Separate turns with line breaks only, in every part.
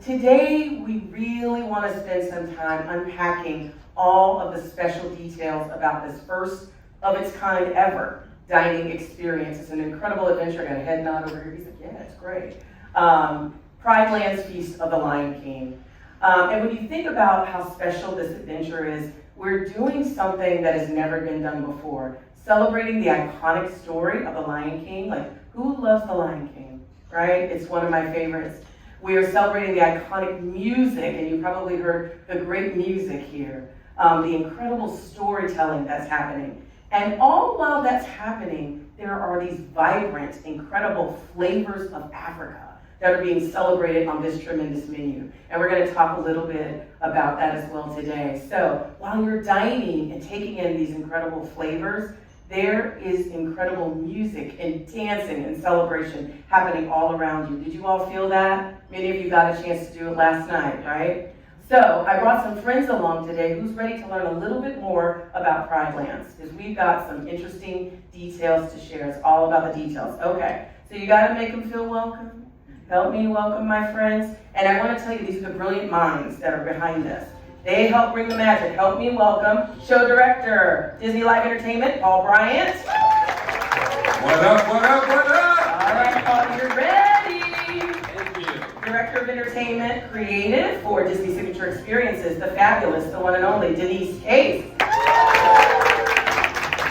today we really want to spend some time unpacking all of the special details about this first of its kind ever dining experience. It's an incredible adventure. I got a head nod over here. He's like, yeah, it's great. Pridelands Feast of the Lion King. And when you think about how special this adventure is, we're doing something that has never been done before. Celebrating the iconic story of the Lion King. Like, who loves the Lion King, right? It's one of my favorites. We are celebrating the iconic music, and you probably heard the great music here. The incredible storytelling that's happening. And all while that's happening, there are these vibrant, incredible flavors of Africa that are being celebrated on this tremendous menu. And we're going to talk a little bit about that as well today. So while you're dining and taking in these incredible flavors, there is incredible music and dancing and celebration happening all around you. Did you all feel that? Many of you got a chance to do it last night, right? So I brought some friends along today who's ready to learn a little bit more about Pridelands, because we've got some interesting details to share. It's all about the details. Okay, so you got to make them feel welcome. Help me welcome my friends. And I want to tell you, these are the brilliant minds that are behind this. They help bring the magic. Help me welcome show director, Disney Live Entertainment, Paul Bryant.
What up, what up, what up?
All right, Paul, you're ready.
Thank you.
Director of Entertainment, Creative for Disney Signature Experiences, the fabulous, the one and only Denise Case.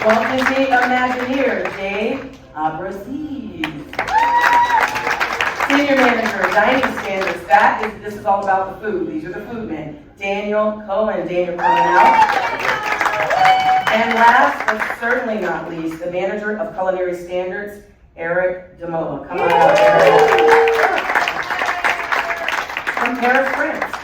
Walt Disney Imagineer, Dave Abraziz. Senior Manager, Dining Standards, this is all about the food. These are the food men. Daniel Cohen, Daniel coming out. And last but certainly not least, the Manager of Culinary Standards, Eric Demola. Come on out, Eric. From Paris, France.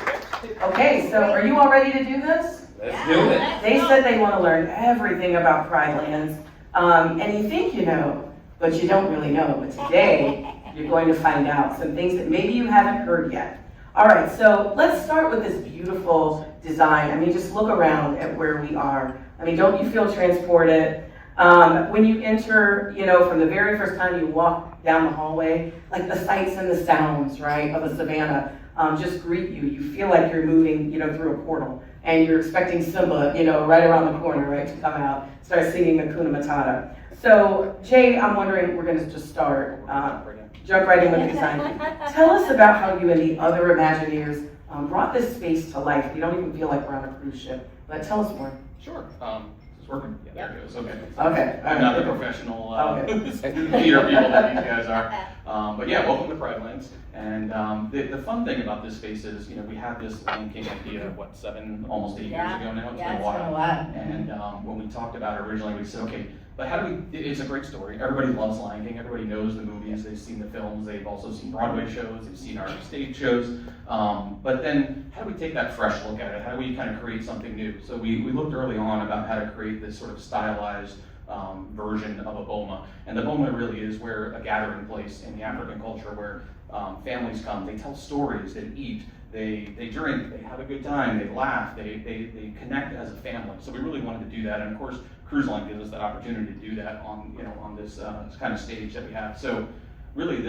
Okay, so are you all ready to do this?
Let's do it.
They said they want to learn everything about Pridelands. And you think you know, but you don't really know. But today, you're going to find out some things that maybe you haven't heard yet. All right, so let's start with this beautiful design. I mean, just look around at where we are. I mean, don't you feel transported? When you enter, from the very first time you walk down the hallway, like the sights and the sounds, right, of the savannah just greet you. You feel like you're moving, through a portal, and you're expecting Simba, right around the corner, right, to come out, start singing the Kuna Matata. So, Jay, I'm wondering, we're going to just start, jump right in with the design. Tell us about how you and the other Imagineers brought this space to life. You don't even feel like we're on a cruise ship, but tell us more.
Sure. Is this working? Yeah, there it goes. Okay.
Okay.
I'm not the professional theater people that these guys are. But yeah, welcome to Pridelands. And the fun thing about this space is, we had this Lion King idea, almost 8 years ago now? It's been a while. And when we talked about it originally, we said, okay, but how do it's a great story. Everybody loves Lion King. Everybody knows the movies. They've seen the films. They've also seen Broadway shows. They've seen our stage shows. But then how do we take that fresh look at it? How do we kind of create something new? So we looked early on about how to create this sort of stylized version of a boma. And the boma really is where a gathering place in the African culture where families come. They tell stories. They eat. They drink, they have a good time, they laugh, they connect as a family. So we really wanted to do that, and of course, Cruise Line gives us that opportunity to do that on this kind of stage that we have. So really,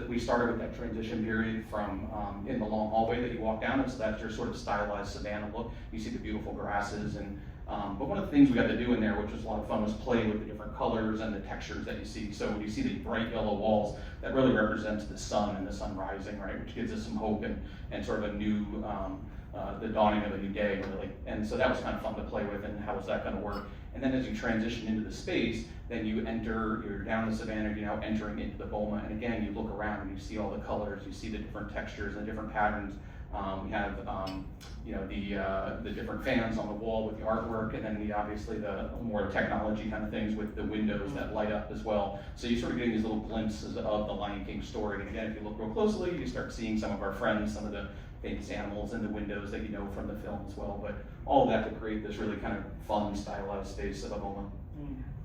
we started with that transition period from in the long hallway that you walk down, and so that's your sort of stylized savannah look. You see the beautiful grasses, and but one of the things we got to do in there, which was a lot of fun, was play with the different colors and the textures that you see. So when you see the bright yellow walls, that really represents the sun and the sun rising, right, which gives us some hope and sort of a new, the dawning of a new day, really. And so that was kind of fun to play with, and how was that going to work? And then as you transition into the space, then you're down the savannah, you're now entering into the boma, and again, you look around and you see all the colors, you see the different textures and the different patterns. We have the different fans on the wall with the artwork, and then obviously the more technology kind of things with the windows that light up as well. So you're sort of getting these little glimpses of the Lion King story. And again, if you look real closely, you start seeing some of our friends, some of the famous animals in the windows that you know from the film as well. But all of that to create this really kind of fun, stylized space of a moment.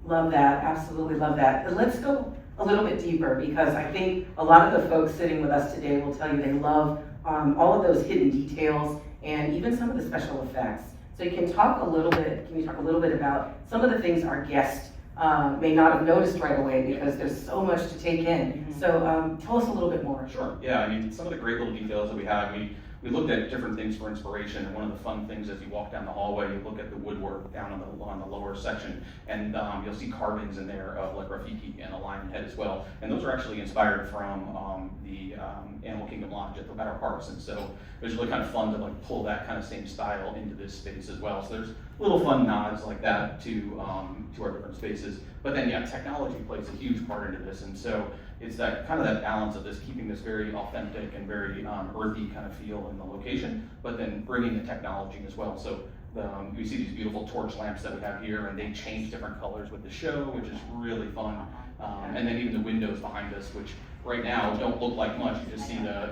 Love that, absolutely love that. But let's go a little bit deeper, because I think a lot of the folks sitting with us today will tell you they love all of those hidden details and even some of the special effects. So can you talk a little bit about some of the things our guests may not have noticed right away because there's so much to take in. So tell us a little bit more.
Sure. Yeah, I mean, some of the great little details that we have, we looked at different things for inspiration, and one of the fun things as you walk down the hallway, you look at the woodwork down on the lower section, and you'll see carvings in there of like Rafiki and a lion head as well. And those are actually inspired from the Animal Kingdom Lodge at the Better Parks, and so it was really kind of fun to like pull that kind of same style into this space as well. So there's little fun nods like that to our different spaces. But then yeah, technology plays a huge part into this, and so it's that kind of that balance of this, keeping this very authentic and very earthy kind of feel in the location, but then bringing the technology as well. So we see these beautiful torch lamps that we have here, and they change different colors with the show, which is really fun. And then even the windows behind us, which right now don't look like much. You just see the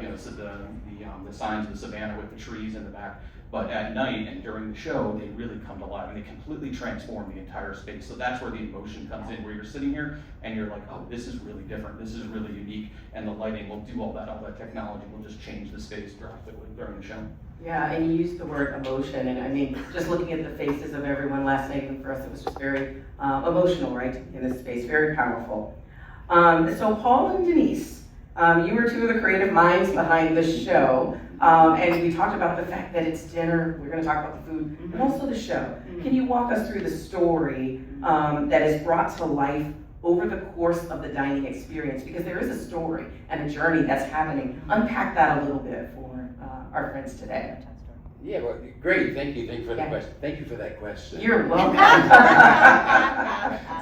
signs of the savanna with the trees in the back. But at night and during the show, they really come to life, and they completely transform the entire space. So that's where the emotion comes in, where you're sitting here and you're like, oh, this is really different, this is really unique, and the lighting will do all that technology will just change the space drastically during the show.
Yeah, and you used the word emotion, and I mean, just looking at the faces of everyone last night, and for us, it was just very emotional, right, in this space, very powerful. So Paul and Denise, you were two of the creative minds behind the show. And we talked about the fact that it's dinner, we're going to talk about the food, and also the show. Can you walk us through the story that is brought to life over the course of the dining experience? Because there is a story and a journey that's happening. Unpack that a little bit for our friends today.
Yeah, well, great. Thank you for the question. Thank you for that question.
You're welcome.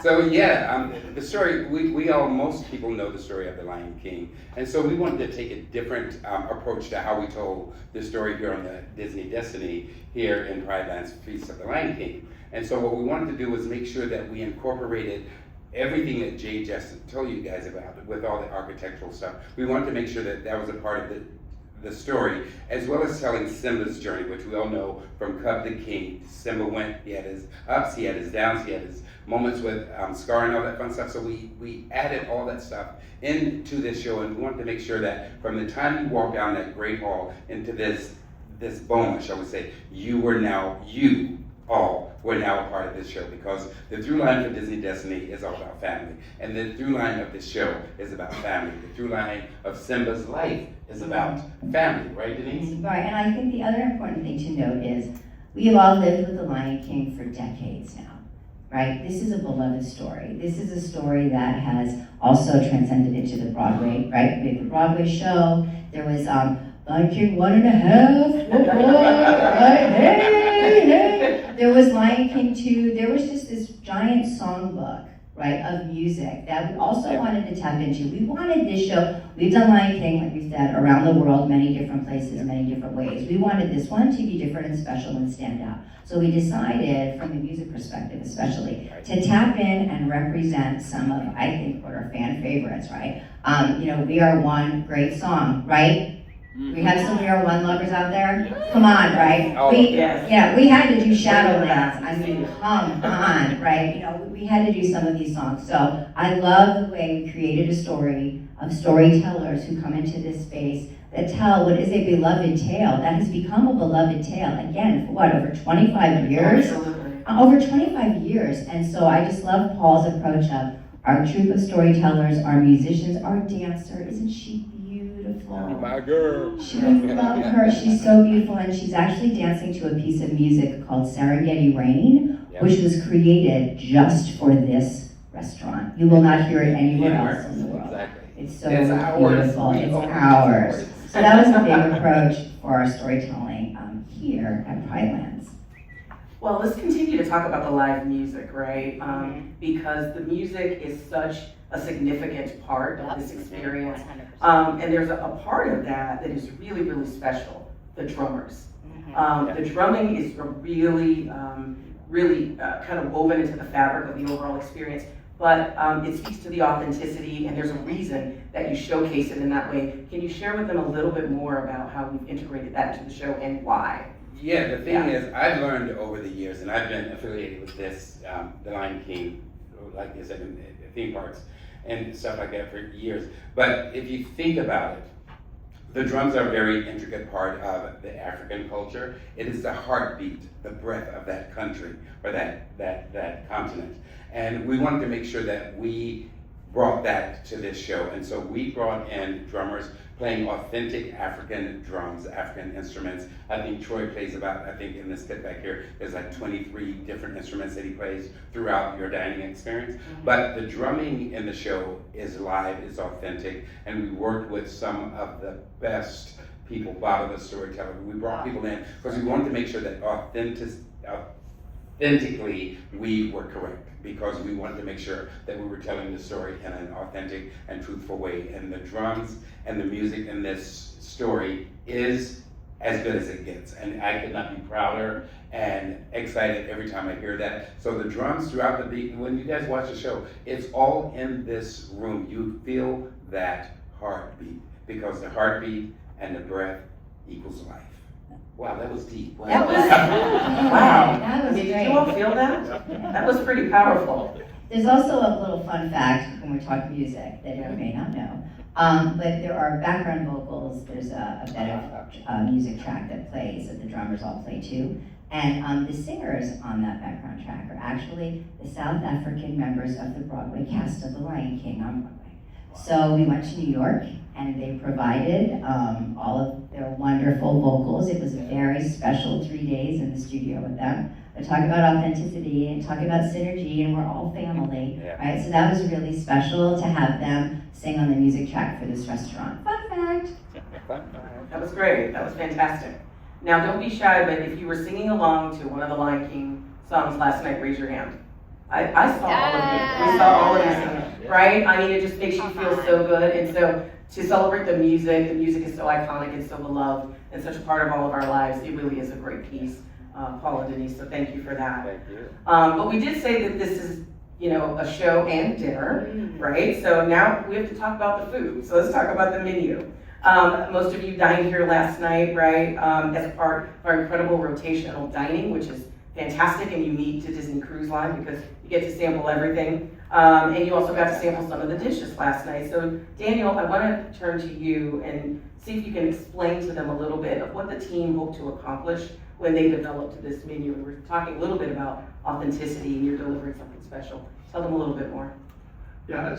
So yeah, the story, most people know the story of the Lion King. And so we wanted to take a different approach to how we told the story here on the Disney Destiny here in Pridelands Feast of the Lion King. And so what we wanted to do was make sure that we incorporated everything that Jay just told you guys about with all the architectural stuff. We wanted to make sure that that was a part of the story, as well as telling Simba's journey, which we all know from Cub to King. Simba went, he had his ups, he had his downs, he had his moments with Scar and all that fun stuff. So we added all that stuff into this show, and we wanted to make sure that from the time you walk down that great hall into this boma, shall we say, you all were now a part of this show, because the through line for Disney Destiny is all about family. And the through line of this show is about family. The through line of Simba's life is about family, right, Denise?
Right, and I think the other important thing to note is we have all lived with the Lion King for decades now, right? This is a beloved story. This is a story that has also transcended into the Broadway, right? We have the Broadway show. There was Lion King 1.5, right? Hey. There was Lion King 2. There was just this giant songbook, right, of music that we also wanted to tap into. We wanted this show, we've done Lion King, like we said, around the world, many different places, many different ways. We wanted this one to be different and special and stand out. So we decided, from the music perspective especially, to tap in and represent some of, I think, what are fan favorites, right? We Are One, great song, right? We have some We Are One lovers out there? Come on, right? We had to do Shadowlands. I mean, come on, right? We had to do some of these songs. So I love the way we created a story of storytellers who come into this space that tell what is a beloved tale that has become a beloved tale. Again, for what, over 25 years?
Absolutely.
Over 25 years. And so I just love Paul's approach of our troupe of storytellers, our musicians, our dancer. Isn't she beautiful?
My girl.
We love her. She's so beautiful, and she's actually dancing to a piece of music called Serengeti Rain, which was created just for this restaurant. You will not hear it anywhere else in the world.
Exactly.
It's so beautiful. It's ours. So that was a big approach for our storytelling here at Pridelands.
Well, let's continue to talk about the live music, right? Because the music is such a significant part of this experience. And there's a part of that is really, really special, the drummers. The drumming is really kind of woven into the fabric of the overall experience, but it speaks to the authenticity, and there's a reason that you showcase it in that way. Can you share with them a little bit more about how we've integrated that into the show and why?
Yeah, the thing is, I've learned over the years, and I've been affiliated with this, the Lion King, like I said, in theme parks and stuff like that for years. But if you think about it, The drums are a very intricate part of the African culture. It is the heartbeat, the breath of that country or that continent. And we wanted to make sure that we brought that to this show. And so we brought in drummers playing authentic African drums, African instruments. I think Troy plays about, I think in this pit back here, there's like 23 different instruments that he plays throughout your dining experience. But the drumming in the show is live, is authentic, and we worked with some of the best people, Bob the storyteller. We brought people in because we wanted to make sure that authentically we were correct, because we wanted to make sure that we were telling the story in an authentic and truthful way. And the drums and the music in this story is as good as it gets. And I could not be prouder and excited every time I hear that. So the drums throughout the beat, when you guys watch the show, it's all in this room. You feel that heartbeat, because the heartbeat and the breath equals life. Wow, that was deep. Wow.
That was, wow.
That was
Did
great.
you all feel that? That was pretty powerful.
There's also a little fun fact when we talk music that you may not know. But there are background vocals. There's a bit of music track that plays that the drummers all play too. And the singers on that background track are actually the South African members of the Broadway cast of The Lion King on Broadway. So we went to New York and they provided all of their wonderful vocals. It was a very special 3 days in the studio with them. They're talking about authenticity and talking about synergy, and we're all family, right? So that was really special to have them sing on the music track for this restaurant. Fun fact.
That was great. That was fantastic. Now, don't be shy, but if you were singing along to one of the Lion King songs last night, raise your hand. I saw all of you. We saw all of you singing, right? I mean, it just makes you feel so good. And so to celebrate the music is so iconic and so beloved and such a part of all of our lives. It really is a great piece, Paul and Denise, so thank you for that.
Thank you.
But we did say that this is, you know, a show and dinner, right? So now we have to talk about the food. So let's talk about the menu. Most of you dined here last night, right? As a part of our incredible rotational dining, which is fantastic and unique to Disney Cruise Line because you get to sample everything. And you also got to sample some of the dishes last night. So Daniel, I want to turn to you and see if you can explain to them a little bit of what the team hoped to accomplish when they developed this menu. And we're talking a little bit about authenticity and you're delivering something special. Tell them a little bit more.
Yeah,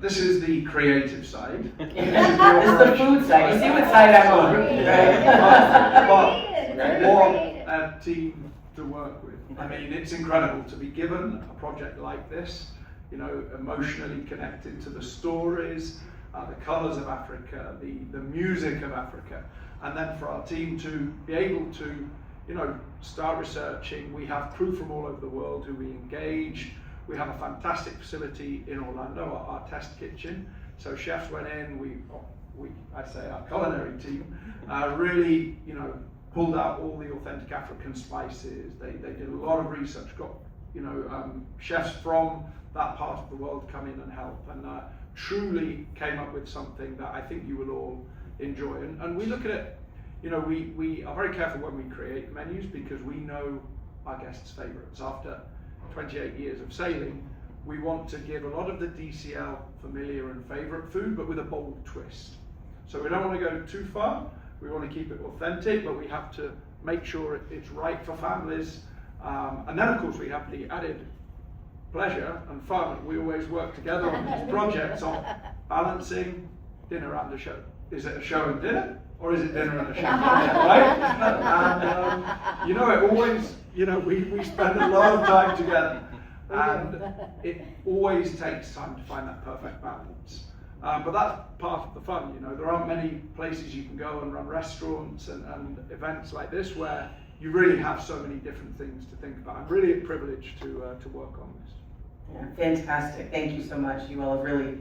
this is the creative side.
This is the food side. You see what side I'm on, right?
But what a team to work with. I mean, it's incredible to be given a project like this, you know, emotionally connected to the stories, the colors of Africa, the music of Africa, and then for our team to be able to, you know, start researching. We have crew from all over the world who we engage. We have a fantastic facility in Orlando, our test kitchen. So chefs went in, I say our culinary team, really, you know, pulled out all the authentic African spices. They did a lot of research, got, you know, chefs from that part of the world come in and help, and truly came up with something that I think you will all enjoy. And we look at it, you know, we are very careful when we create menus because we know our guests' favorites. After 28 years of sailing, we want to give a lot of the DCL familiar and favorite food, but with a bold twist. So we don't want to go too far. We want to keep it authentic, but we have to make sure it's right for families. And then, of course, we have the added pleasure and fun. We always work together on these projects on balancing dinner and a show. Is it a show and dinner, or is it dinner and a show? Right? And you know, it always, you know, we spend a lot of time together, and it always takes time to find that perfect balance. But that's part of the fun, you know. There aren't many places you can go and run restaurants and events like this where you really have so many different things to think about. I'm really privileged to work on this.
Yeah, fantastic. Thank you so much. You all have really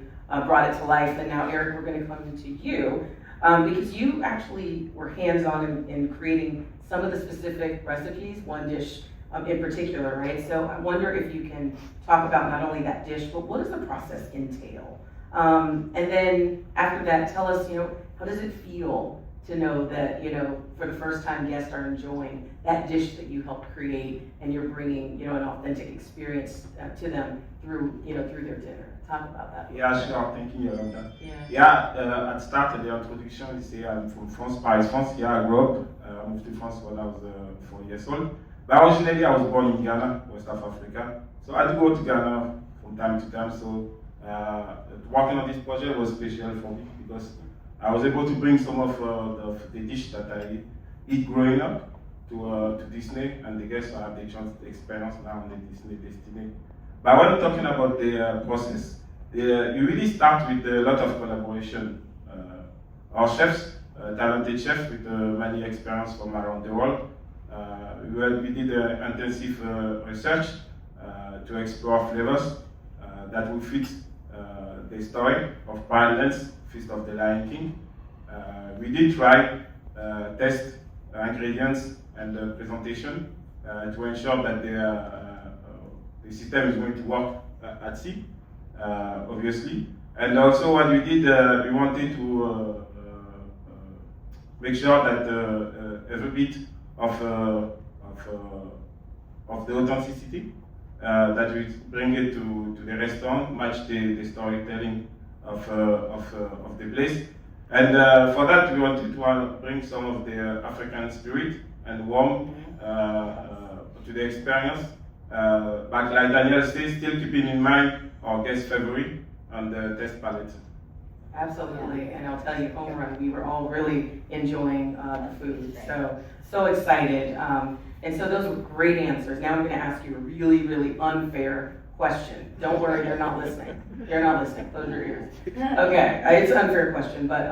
brought it to life. And now, Eric, we're going to come to you because you actually were hands-on in creating some of the specific recipes, one dish in particular, right? So I wonder if you can talk about not only that dish, but what does the process entail? And then after that, tell us, you know, how does it feel to know that, you know, for the first time guests are enjoying that dish that you helped create and you're bringing, you know, an authentic experience to them through, you know, through their dinner. talk about that.
Yeah, sure. Thank you, Yolanda.
Yeah.
Yeah, at start of the introduction, I say I'm from France, Paris, France. Yeah, I grew up. I moved to France when I was 4 years old. But originally, I was born in Ghana, West Africa. So I do go to Ghana from time to time. So working on this project was special for me because I was able to bring some of the dish that I eat growing up to Disney, and the guests have the chance to experience now on the Disney Destiny. But when talking about the process, you really start with a lot of collaboration. Our chefs, talented chefs with many experience from around the world, we did intensive research to explore flavors that will fit the story of Pridelands, Feast of the Lion King. We did try test ingredients and presentation to ensure that the system is going to work at sea, obviously. And also what we did, we wanted to make sure that every bit of the authenticity that we bring it to the restaurant match the storytelling of the place. And for that, we wanted to bring some of the African spirit and warmth to the experience. But like Daniel says, still keeping in mind our guest favorite and the taste palette.
Absolutely, and I'll tell you, home run, we were all really enjoying the food, so excited. And so those were great answers. Now I'm going to ask you a really, really unfair question. Don't worry, they're not listening. They're not listening. Close your ears. Okay, it's an unfair question, but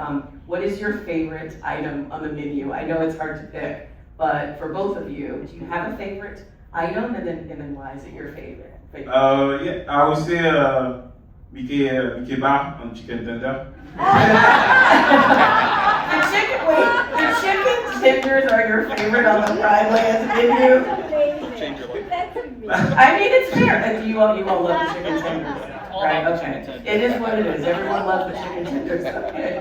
what is your favorite item on the menu? I know it's hard to pick, but for both of you, do you have a favorite item, and then why is it your favorite?
Yeah, I would say Mickey bar and chicken tender.
The chicken tenders are your favorite on the Pridelands menu?
Change your life.
That's amazing.
I mean, it's fair. And you all love the chicken tenders. Right, okay. It is what it is. Everyone loves the chicken tenders. Okay.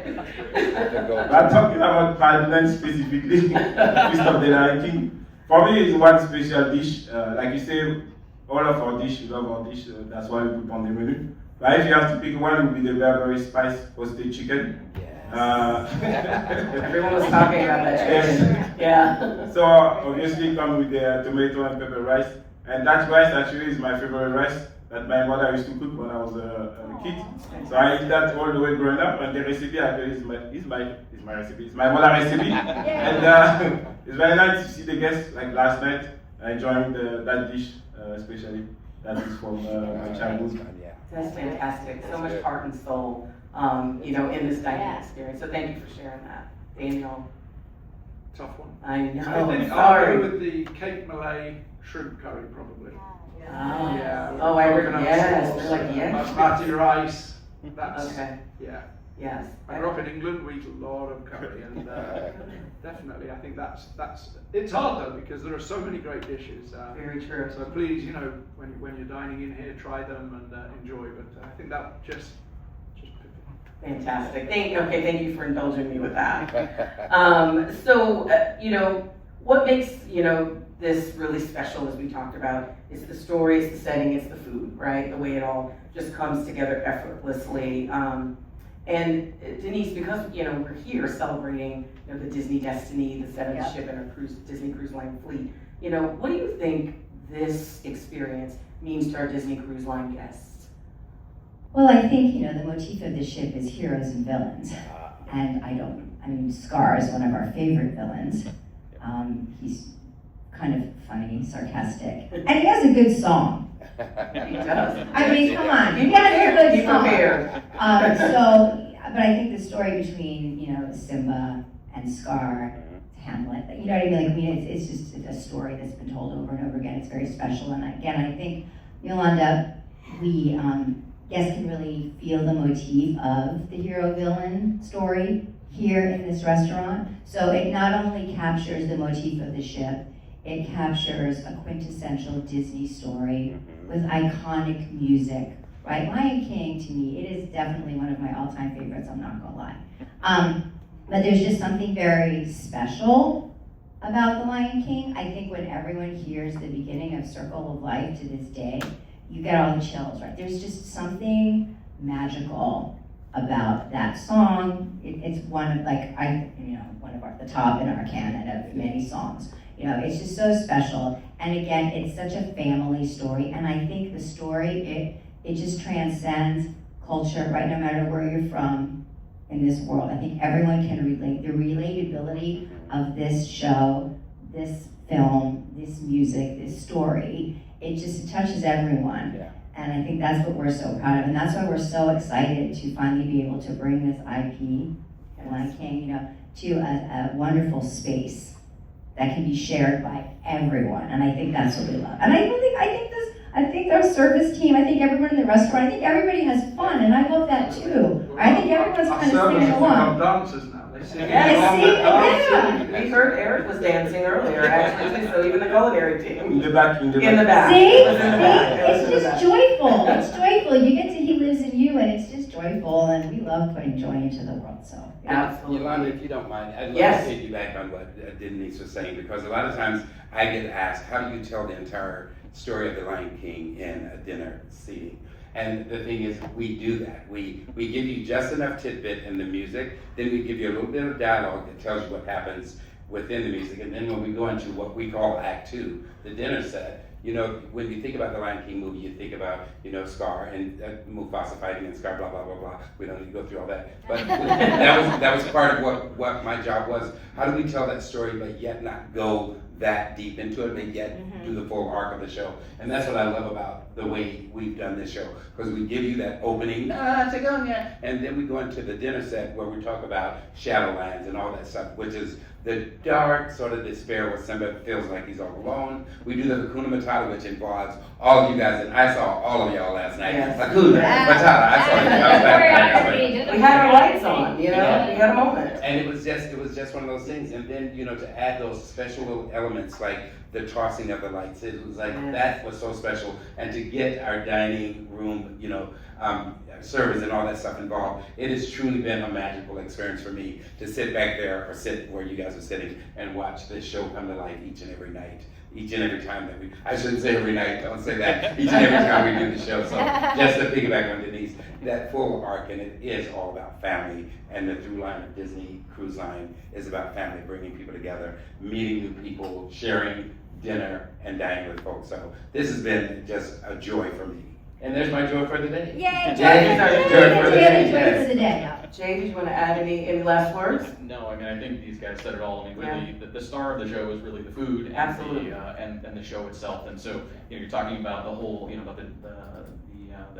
I'm talking about Pridelands specifically, Feast of the Lion King. For me, it's one special dish. Like you say, all of our dish, we love our dish. That's why we put on the menu. But if you have to pick one, it would be the Burberry spice roasted chicken.
Everyone was talking about that chicken. Yeah.
So obviously come with the tomato and pepper rice. And that rice actually is my favorite rice that my mother used to cook when I was a kid. So I eat that all the way growing up, and the recipe actually is my recipe. It's my mother recipe. And it's very nice to see the guests like last night enjoying that dish, especially. That is from my childhood.
That's fantastic. So much heart and soul, in this dining experience. So thank you for sharing that, Daniel.
Tough one.
I know.
I think I'll
Sorry.
go with the Cape Malay shrimp curry, probably.
Oh,
Yeah.
Oh, I heard
coconut
yes.
sauce,
They're like yes.
basmati rice. That's
Okay.
yeah.
Yes.
I grew up in England. We eat a lot of curry, and definitely, I think that's. It's hard though because there are so many great dishes.
Very true.
So please, when you're dining in here, try them and enjoy. But I think that just.
Fantastic. Thank you for indulging me with that. What makes, this really special, as we talked about, is the story, it's the setting, it's the food, right? The way it all just comes together effortlessly. And Denise, because, we're here celebrating, the Disney Destiny, the seventh ship in our Disney Cruise Line fleet, what do you think this experience means to our Disney Cruise Line guests?
Well, I think, the motif of the ship is heroes and villains. And Scar is one of our favorite villains. He's kind of funny, sarcastic, and he has a good song.
He does.
I mean, come on, you got a good
Be
song.
prepared.
But I think the story between, Simba and Scar, Hamlet, you know what I mean? It's just a story that's been told over and over again. It's very special. And again, I think, Yolanda, we guests can really feel the motif of the hero-villain story here in this restaurant. So it not only captures the motif of the ship, it captures a quintessential Disney story with iconic music, right? Lion King, to me, it is definitely one of my all-time favorites, I'm not gonna lie. But there's just something very special about the Lion King. I think when everyone hears the beginning of Circle of Life to this day, you get all the chills, right? There's just something magical about that song. It's one of one of the top in our canon of many songs. It's just so special. And again, it's such a family story. And I think the story, it just transcends culture, right? No matter where you're from in this world. I think everyone can relate. The relatability of this show, this film, this music, this story, it touches everyone.
Yeah.
And I think that's what we're so proud of. And that's why we're so excited to finally be able to bring this IP, Lion King, to a wonderful space that can be shared by everyone. And I think that's what we love. And I think our service team, I think everyone in the restaurant, I think everybody has fun, and I love that too. I think everyone's kind of singing along.
Dancers now. They sing
Yeah.
We heard Eric was dancing earlier, actually, so even the culinary team.
In the back.
In the back.
See?
It was in the back. It was
It's
in the
just
back.
joyful. It's joyful. You get to He Lives in You, and it's just joyful, and we love putting joy into the world. So
Absolutely.
Yolanda, if you don't mind, I'd love
Yes.
to piggyback on what Denise was saying, because a lot of times I get asked, how do you tell the entire story of the Lion King in a dinner seating? And the thing is, we do that. We give you just enough tidbit in the music, then we give you a little bit of dialogue that tells you what happens within the music, and then when we go into what we call Act 2, the dinner set, when you think about the Lion King movie, you think about, Scar and Mufasa fighting and Scar, blah, blah, blah, blah. We don't need to go through all that. But that was part of what my job was. How do we tell that story, but yet not go that deep into it, but yet do the full arc of the show? And that's what I love about the way we've done this show, because we give you that opening, and then we go into the dinner set where we talk about Shadowlands and all that stuff, which is the dark sort of despair where Simba feels like he's all alone. We do the Hakuna Matata, which involves all of you guys, and I saw all of y'all last night.
Yes.
Hakuna Matata, I saw you.
We had our lights on, we had a moment.
And it was just one of those things. And then, to add those special little elements like the tossing of the lights, it was like, that was so special. And to get our dining room, servers and all that stuff involved, it has truly been a magical experience for me to sit back there or sit where you guys are sitting and watch this show come to life each and every night. Each and every time that I shouldn't say every night, don't say that, each and every time we do the show. So just to piggyback on Denise, that full arc, and it is all about family, and the through line of Disney Cruise Line is about family, bringing people together, meeting new people, sharing dinner, and dining with folks. So this has been just a joy for me. And there's my joy for the day.
Yay!
Joy for the day.
Joy for the day.
Jay, did you want to add any last words?
No, I think these guys said it all. Really, the star of the show is really the food and
Absolutely.
and the show itself. And so, you're talking about the whole, about the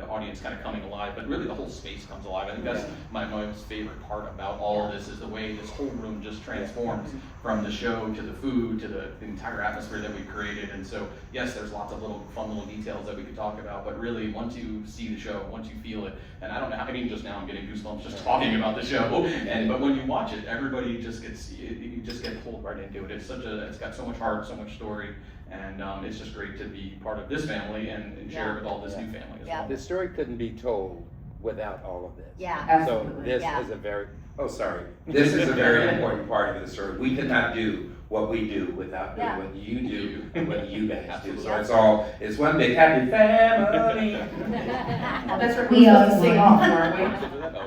audience kind of coming alive, but really the whole space comes alive. I think that's my most favorite part about all of this, is the way this whole room just transforms from the show to the food to the entire atmosphere that we created. And so, yes, there's lots of fun little details that we could talk about, but really, once you see the show, once you feel it, and I don't know, just now I'm getting goosebumps just talking about the show, but when you watch it, everybody just you just get pulled right into it. It's got so much heart, so much story, and it's just great to be part of this family and share it with all this new family as well.
The story couldn't be told without all of this.
Yeah.
So
Absolutely.
this is a very, this is a very important part of the story. We could not do what we do without doing what you do and what you guys do. So it's one big happy family.
That's right, we're supposed to sing off, aren't we?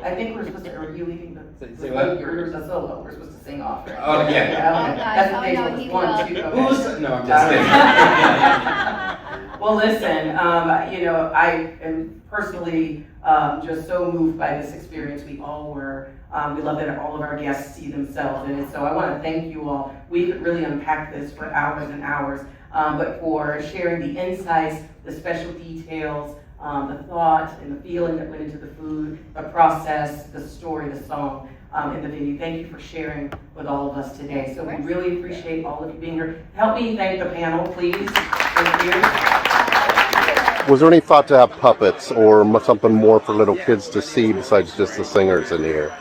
I think we're supposed to, are you leading
Say what?
Yours a solo, we're supposed to sing off, right?
Oh, yeah.
Okay. That's the thing,
no,
so
he
it's 1, 2, okay.
Who's, no, I'm just kidding.
Well, listen, I am personally just so moved by this experience. We all were. We love that all of our guests see themselves in it. So I want to thank you all. We could really unpack this for hours and hours, but for sharing the insights, the special details, the thought and the feeling that went into the food, the process, the story, the song, in the venue. Thank you for sharing with all of us today. So we really appreciate all of you being here. Help me thank the panel, please. Thank you.
Was there any thought to have puppets or something more for little kids to see besides just the singers in here?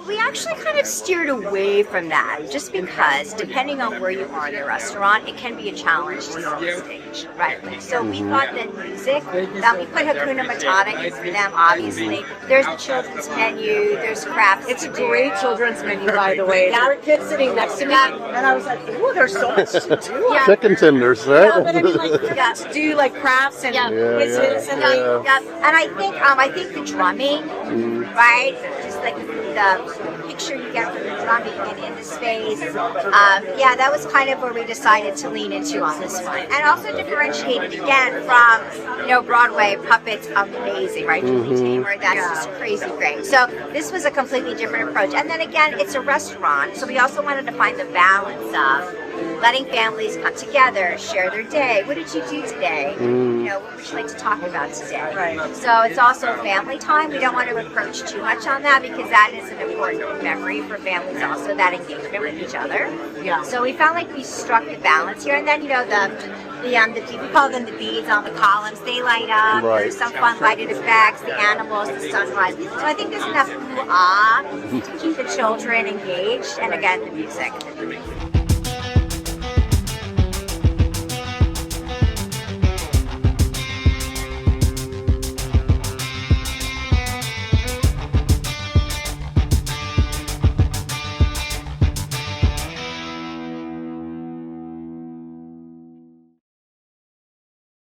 We actually kind of steered away from that just because depending on where you are in the restaurant, it can be a challenge to set the stage, right? Like, so we thought that music, that we put Hakuna Matata in for them, obviously. There's the children's menu, there's crafts.
It's a great children's menu, by the way. Now a kid sitting next to me, and I was like, ooh, there's so much to do.
Yeah.
Chicken tenders,
Yeah,
right?
but I mean, like, to do like crafts and quizzes and
And I think the drumming, right? Just like the picture you get from the drumming and in the space. That was kind of where we decided to lean into on this one. And also differentiated again from, Broadway puppets, amazing, right? Julie Taymor, that's just crazy great. So this was a completely different approach. And then again, it's a restaurant, so we also wanted to find the balance of letting families come together, share their day. What did you do today? What would you like to talk about today?
Right.
So it's also family time. We don't want to encroach too much on that because that is an important memory for families also, that engagement with each other.
Yeah.
So we found like we struck the balance here. And then, we call them the beads on the columns. They light up.
Right.
There's some fun lighted effects, the animals, the sunrise. So I think there's enough to keep the children engaged. And again, the music.